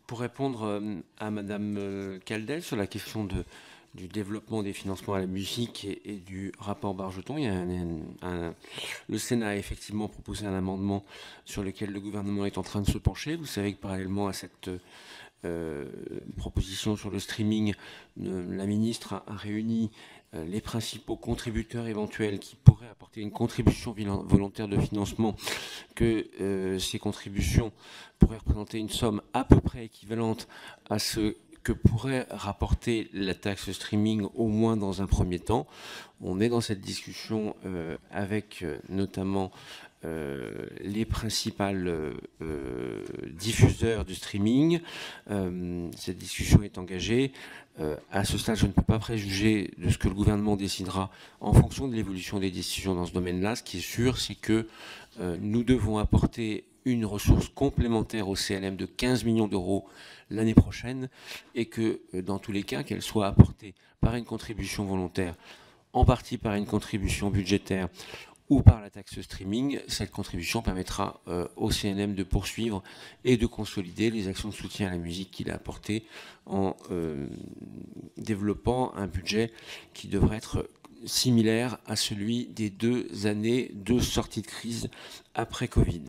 Pour répondre à Madame Caldel sur la question du développement des financements à la musique et du rapport Bargeton, le Sénat a effectivement proposé un amendement sur lequel le gouvernement est en train de se pencher. Vous savez que parallèlement à cette proposition sur le streaming, la ministre a réuni les principaux contributeurs éventuels qui pourraient apporter une contribution volontaire de financement, que ces contributions pourraient représenter une somme à peu près équivalente à ce que pourrait rapporter la taxe streaming, au moins dans un premier temps. On est dans cette discussion avec notamment les principales diffuseurs du streaming. Cette discussion est engagée. À ce stade, je ne peux pas préjuger de ce que le gouvernement décidera en fonction de l'évolution des décisions dans ce domaine-là. Ce qui est sûr, c'est que nous devons apporter une ressource complémentaire au CNM de 15 millions d'euros l'année prochaine, et que dans tous les cas, qu'elle soit apportée par une contribution volontaire, en partie par une contribution budgétaire ou par la taxe streaming, cette contribution permettra au CNM de poursuivre et de consolider les actions de soutien à la musique qu'il a apportées en développant un budget qui devrait être similaire à celui des 2 années de sortie de crise après Covid.